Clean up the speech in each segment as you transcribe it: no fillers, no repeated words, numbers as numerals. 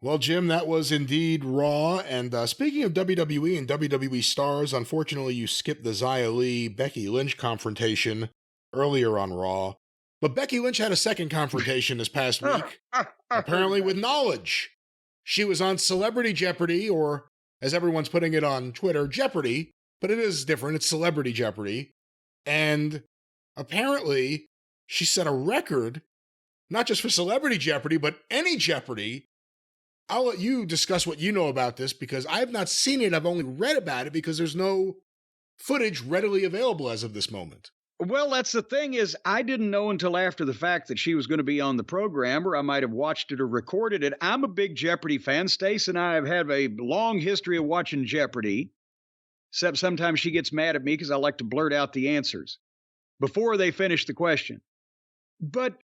Well, Jim, that was indeed Raw. And speaking of WWE and WWE stars, unfortunately, you skipped the Xia Li, Becky Lynch confrontation earlier on Raw. But Becky Lynch had a second confrontation this past week, apparently with knowledge. She was on Celebrity Jeopardy, or as everyone's putting it on Twitter, Jeopardy, but it is different. It's Celebrity Jeopardy. And apparently, she set a record, not just for Celebrity Jeopardy, but any Jeopardy. I'll let you discuss what you know about this, because I have not seen it. I've only read about it because there's no footage readily available as of this moment. Well, that's the thing is, I didn't know until after the fact that she was going to be on the program, or I might have watched it or recorded it. I'm a big Jeopardy fan. Stace and I have had a long history of watching Jeopardy, except sometimes she gets mad at me because I like to blurt out the answers before they finish the question. But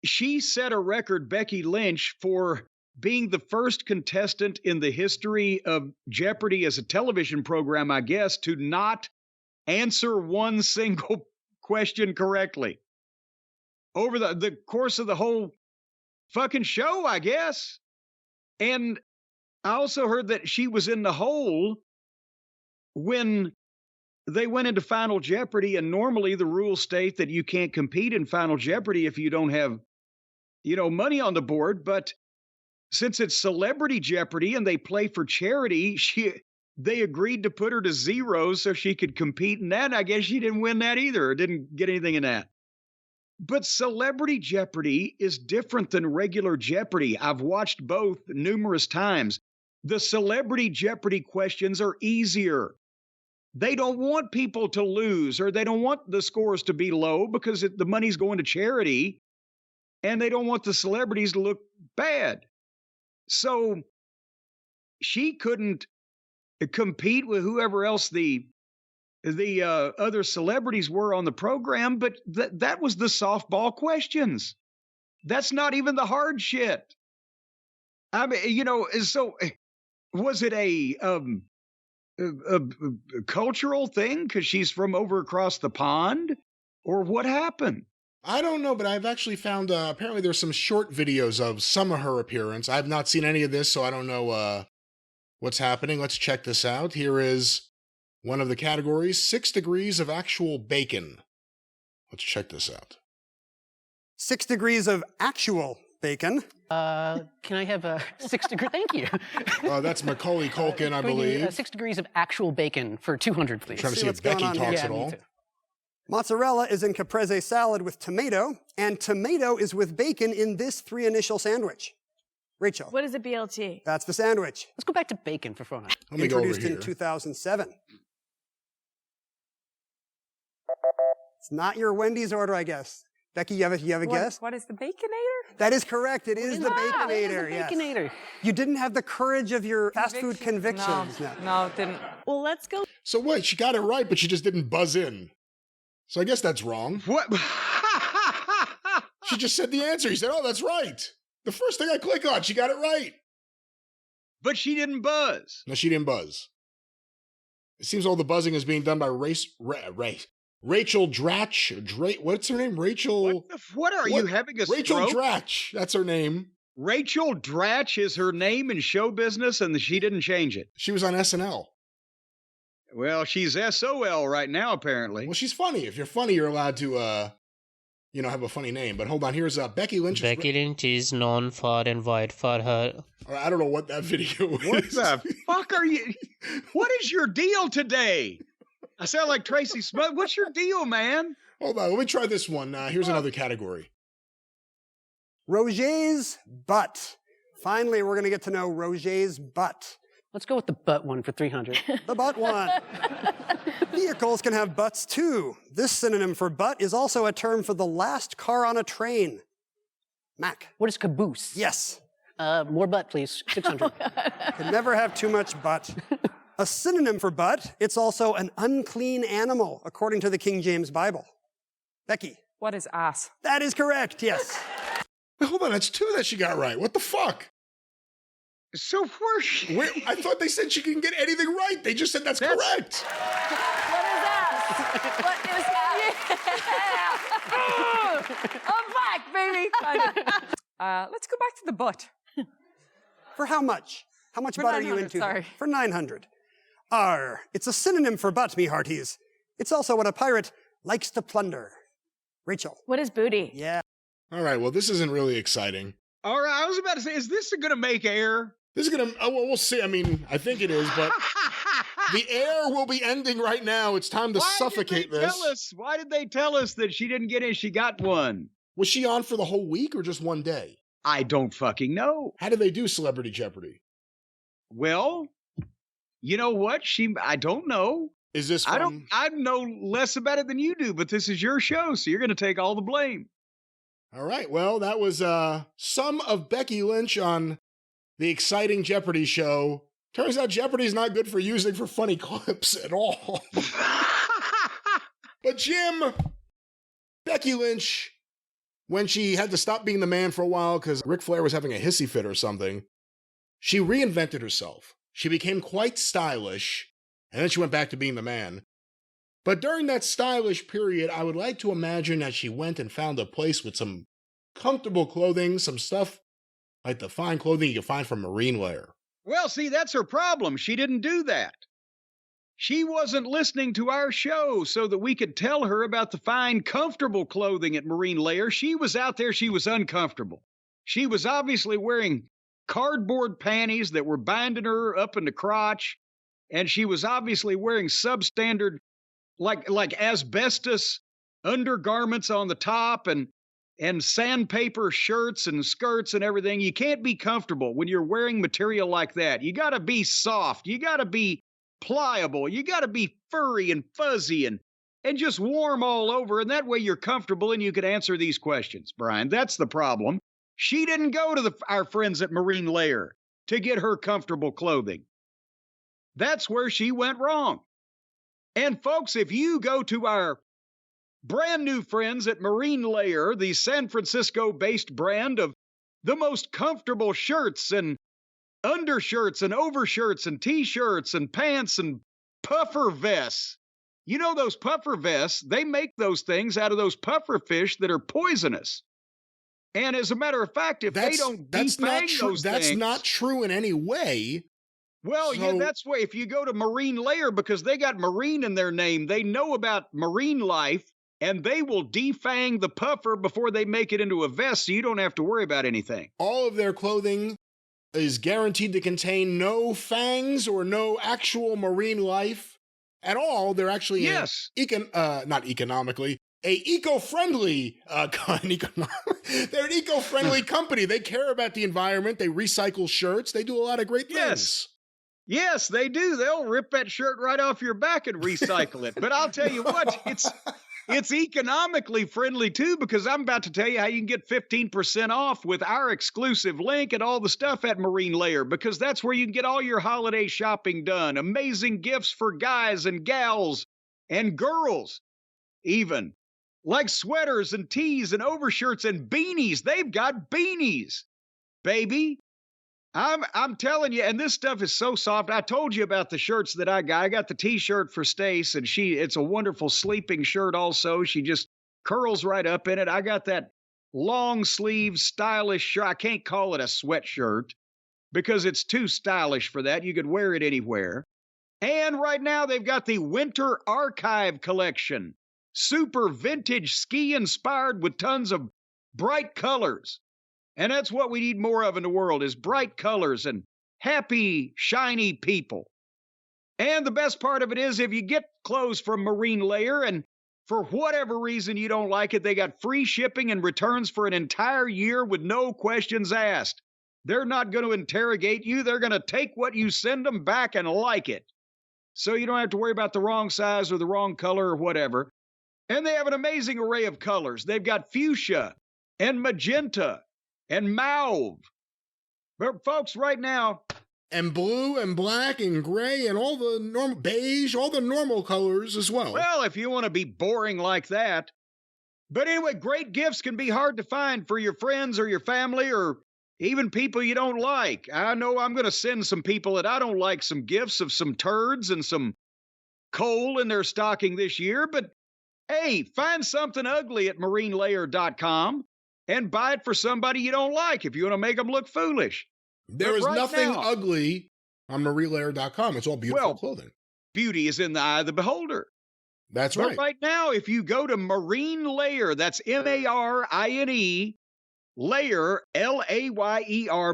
she set a record, Becky Lynch, for being the first contestant in the history of Jeopardy as a television program, I guess, to not answer one single question correctly over the course of the whole fucking show, I guess. And I also heard that she was in the hole when they went into Final Jeopardy, and normally the rules state that you can't compete in Final Jeopardy if you don't have, money on the board. But since it's Celebrity Jeopardy and they play for charity, they agreed to put her to zero so she could compete in that. I guess she didn't win that either, or didn't get anything in that. But Celebrity Jeopardy is different than regular Jeopardy. I've watched both numerous times. The Celebrity Jeopardy questions are easier. They don't want people to lose, or they don't want the scores to be low because the money's going to charity, and they don't want the celebrities to look bad. So she couldn't compete with whoever else the other celebrities were on the program, but that was the softball questions. That's not even the hard shit. I mean, so was it a cultural thing because she's from over across the pond, or what happened? I don't know, but I've actually found, apparently there's some short videos of some of her appearance. I've not seen any of this, so I don't know what's happening. Let's check this out. Here is one of the categories, 6 degrees of actual bacon. Let's check this out. 6 degrees of actual bacon. Can I have a 6 degree? Thank you. That's Macaulay Culkin, I believe. 6 degrees of actual bacon for 200, please. I'm trying to see if Becky talks at all. Mozzarella is in caprese salad with tomato, and tomato is with bacon in this 3 initial sandwich. Rachel. What is a BLT? That's the sandwich. Let's go back to bacon for fun. Let me go over Introduced here. in 2007. It's not your Wendy's order, I guess. Becky, you have a guess? What is the Baconator? That is correct. It is the Baconator. Yes. Baconator. You didn't have the courage of your fast food convictions. No, it didn't. Well, let's go. So wait, she got it right, but she just didn't buzz in. So I guess that's wrong. What? She just said the answer. He said, oh, that's right. The first thing I click on, she got it right. But she didn't buzz. No, she didn't buzz. It seems all the buzzing is being done by Rachel Dratch. What's her name? Rachel. What are you having a Rachel stroke? Dratch. That's her name. Rachel Dratch is her name in show business, and she didn't change it. She was on SNL. Well, she's SOL right now, apparently. Well, she's funny. If you're funny, you're allowed to, have a funny name. But hold on, here's Becky Lynch. Becky Lynch is known far and wide for her. I don't know what that video is. What the fuck are you? What is your deal today? I sound like Tracy Smith. What's your deal, man? Hold on, let me try this one. Here's another category. Roger's butt. Finally, we're going to get to know Roger's butt. Let's go with the butt one for 300. The butt one. Vehicles can have butts too. This synonym for butt is also a term for the last car on a train. Mac. What is caboose? Yes. More butt, please. 600. Can never have too much butt. A synonym for butt, it's also an unclean animal, according to the King James Bible. Becky. What is ass? That is correct, yes. Wait, hold on, that's 2 that she got right. What the fuck? So where? I thought they said she can get anything right. They just said that's correct. What is ass? What is ass? Yeah. I'm back, baby. Let's go back to the butt. For how much? How much For butt are you 900, into? sorry. For 900. R. It's a synonym for butt, me hearties. It's also what a pirate likes to plunder. Rachel. What is booty? Yeah. All right, well, this isn't really exciting. All right, I was about to say, is this going to make air? This is gonna, oh, well, we'll see. I mean, I think it is, but the air will be ending right now. It's time to suffocate this. Why did they tell us that she didn't get in? She got one. Was she on for the whole week or just one day? I don't fucking know. How did they do Celebrity Jeopardy? Well, you know what? I don't know. Is this from... I know less about it than you do, but this is your show, so you're going to take all the blame. All right, well, that was some of Becky Lynch on the exciting Jeopardy show. Turns out Jeopardy's not good for using for funny clips at all. But Jim, Becky Lynch, when she had to stop being the man for a while because Ric Flair was having a hissy fit or something, she reinvented herself. She became quite stylish, and then she went back to being the man. But during that stylish period, I would like to imagine that she went and found a place with some comfortable clothing, some stuff like the fine clothing you can find from Marine Layer. Well, see, that's her problem. She didn't do that. She wasn't listening to our show so that we could tell her about the fine, comfortable clothing at Marine Layer. She was out there. She was uncomfortable. She was obviously wearing cardboard panties that were binding her up in the crotch. And she was obviously wearing substandard, like asbestos undergarments on the top and sandpaper shirts and skirts and everything. You can't be comfortable when you're wearing material like that. You got to be soft. You got to be pliable. You got to be furry and fuzzy and just warm all over. And that way you're comfortable and you can answer these questions, Brian. That's the problem. She didn't go to our friends at Marine Layer to get her comfortable clothing. That's where she went wrong. And folks, if you go to our brand new friends at Marine Layer, the San Francisco-based brand of the most comfortable shirts and undershirts and overshirts and t-shirts and pants and puffer vests. You know those puffer vests, they make those things out of those puffer fish that are poisonous. And as a matter of fact, if they don't defang those things... That's not true in any way. Well, yeah, that's why if you go to Marine Layer, because they got marine in their name, they know about marine life, and they will defang the puffer before they make it into a vest, so you don't have to worry about anything. All of their clothing is guaranteed to contain no fangs or no actual marine life at all. They're actually yes, not economically, a eco-friendly they're an eco-friendly company. They care about the environment. They recycle shirts. They do a lot of great things. Yes, they do. They'll rip that shirt right off your back and recycle it. But I'll tell you what, it's economically friendly too, because I'm about to tell you how you can get 15% off with our exclusive link and all the stuff at Marine Layer, because that's where you can get all your holiday shopping done. Amazing gifts for guys and gals and girls, even like sweaters and tees and overshirts and beanies. They've got beanies, baby. I'm telling you, and this stuff is so soft. I told you about the shirts that I got. I got the t-shirt for Stace, and it's a wonderful sleeping shirt also. She just curls right up in it. I got that long sleeve stylish shirt. I can't call it a sweatshirt because it's too stylish for that. You could wear it anywhere. And right now they've got the Winter Archive collection. Super vintage ski inspired with tons of bright colors. And that's what we need more of in the world is bright colors and happy, shiny people. And the best part of it is if you get clothes from Marine Layer and for whatever reason you don't like it, they got free shipping and returns for an entire year with no questions asked. They're not going to interrogate you. They're going to take what you send them back and like it. So you don't have to worry about the wrong size or the wrong color or whatever. And they have an amazing array of colors. They've got fuchsia and magenta and mauve. But folks, right now... And blue and black and gray and all the normal beige, all the normal colors as well. Well, if you want to be boring like that. But anyway, great gifts can be hard to find for your friends or your family or even people you don't like. I know I'm going to send some people that I don't like some gifts of some turds and some coal in their stocking this year. But hey, find something ugly at marinelayer.com. and buy it for somebody you don't like if you want to make them look foolish. There is right nothing now- ugly on marielayer.com. It's all beautiful Well, clothing. Beauty is in the eye of the beholder. That's But right. right now, if you go to Marine Layer, that's MARINE, Layer, LAYER,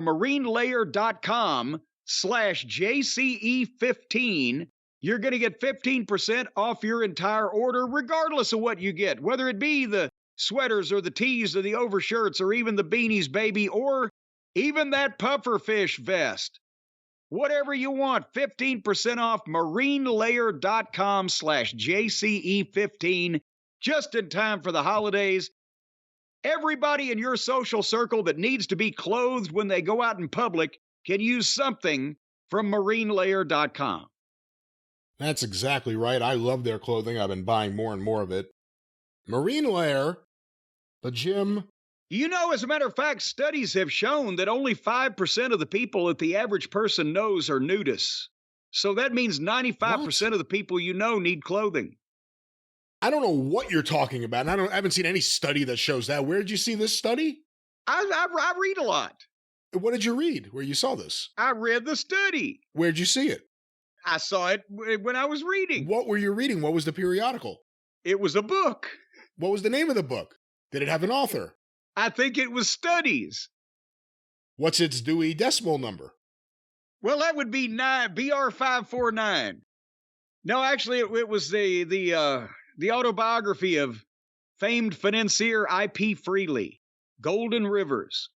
marinelayer.com/JCE15, you're going to get 15% off your entire order, regardless of what you get, whether it be the sweaters or the tees or the overshirts or even the beanies, baby, or even that pufferfish vest. Whatever you want, 15% off marinelayer.com/JCE15, just in time for the holidays. Everybody in your social circle that needs to be clothed when they go out in public can use something from marinelayer.com. That's exactly right. I love their clothing. I've been buying more and more of it. Marine Layer, the gym. You know, as a matter of fact, studies have shown that only 5% of the people that the average person knows are nudists. So that means 95% of the people you know need clothing. I don't know what you're talking about. And I haven't seen any study that shows that. Where did you see this study? I read a lot. What did you read where you saw this? I read the study. Where'd you see it? I saw it when I was reading. What were you reading? What was the periodical? It was a book. What was the name of the book? Did it have an author? I think it was studies. What's its Dewey Decimal number? Well, that would be BR549. No, actually, it was the autobiography of famed financier I.P. Freely, Golden Rivers.